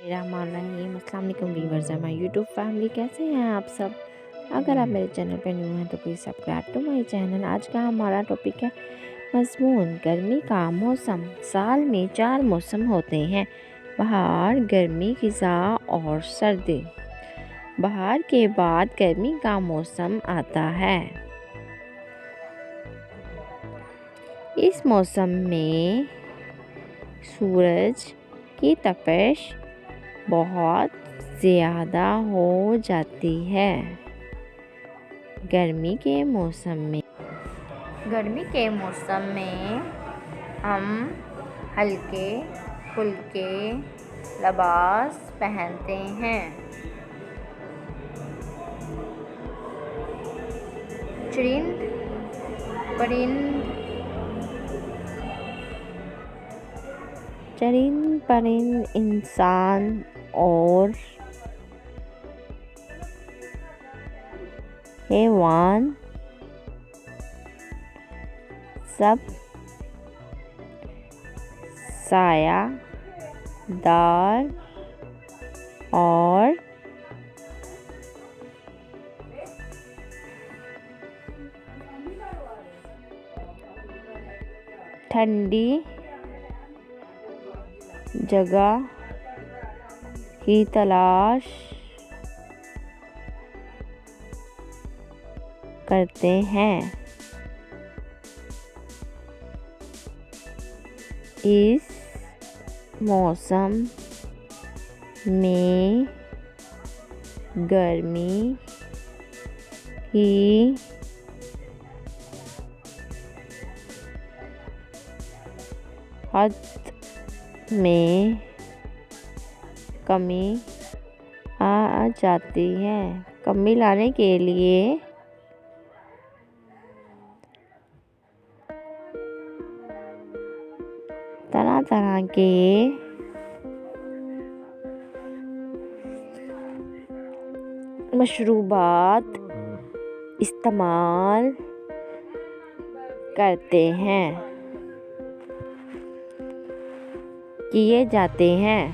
बिस्मिल्लाहिर्रहमानिर्रहीम। अस्सलाम वालेकुम व्यूअर्स, माय यूट्यूब फैमिली, कैसे हैं आप सब। अगर आप मेरे चैनल पर न्यू हैं तो please subscribe to my channel. आज का हमारा टॉपिक है मज़मून गर्मी का मौसम। साल में 4 मौसम होते हैं, बहार, गर्मी, खिज़ा और सर्दी। बहार के बाद गर्मी का मौसम आता है। इस मौसम में सूरज की तपिश बहुत ज़्यादा हो जाती है। गर्मी के मौसम में हम हल्के फुल्के लिबास पहनते हैं। चरिंद परिंद इंसान और हैवान सब सायादार और ठंडी जगह की तलाश करते हैं। इस मौसम में गर्मी की हद में कमी आ जाती है। कमी लाने के लिए तरह तरह के मशरूबात इस्तेमाल किए जाते हैं।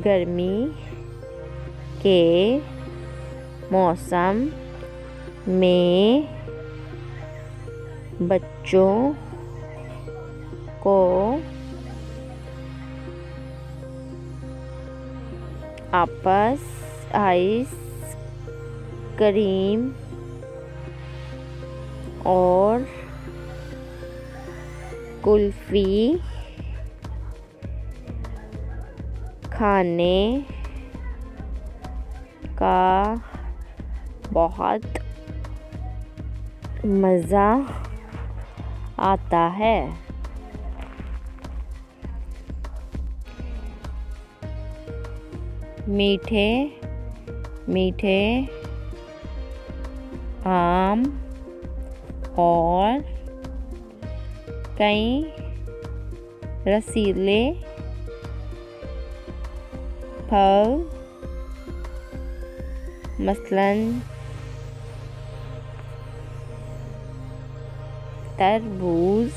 गर्मी के मौसम में बच्चों को आइस क्रीम और कुल्फ़ी खाने का बहुत मज़ा आता है। मीठे मीठे आम और कई रसीले फल मसलन तरबूज,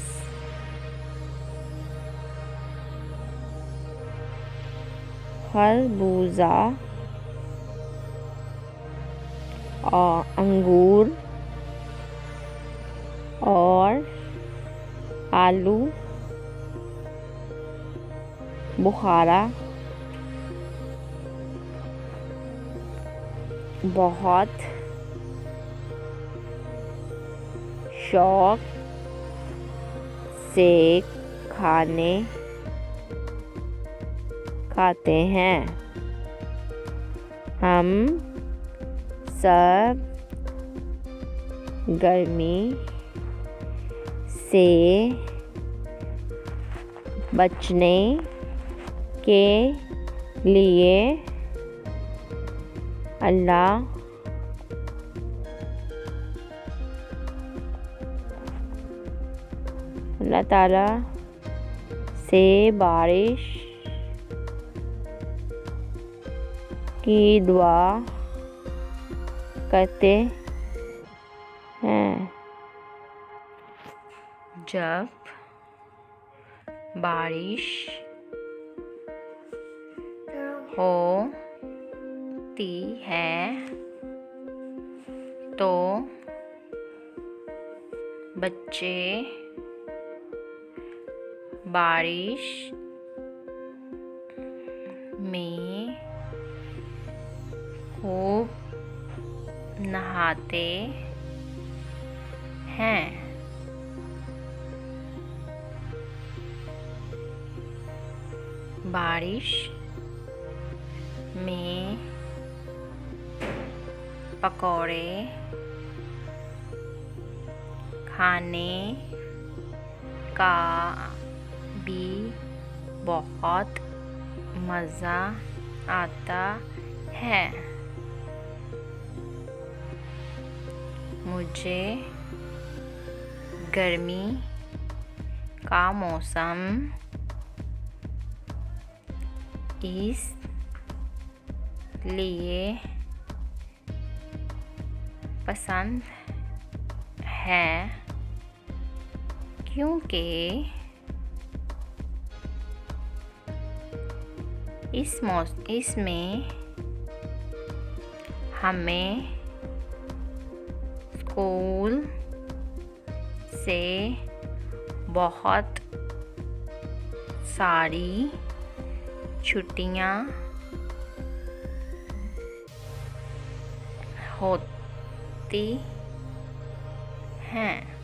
खरबूजा और अंगूर और आलू बुखारा बहुत शौक से खाते हैं। हम सब गर्मी से बचने के लिए अल्लाह ताला से बारिश की दुआ करते हैं। जब बारिश होती है तो बच्चे बारिश में खूब नहाते हैं। बारिश में पकौड़े खाने का भी बहुत मज़ा आता है। मुझे गर्मी का मौसम इसलिए पसंद है क्योंकि इसमें हमें स्कूल से बहुत सारी छुट्टियां होती हैं।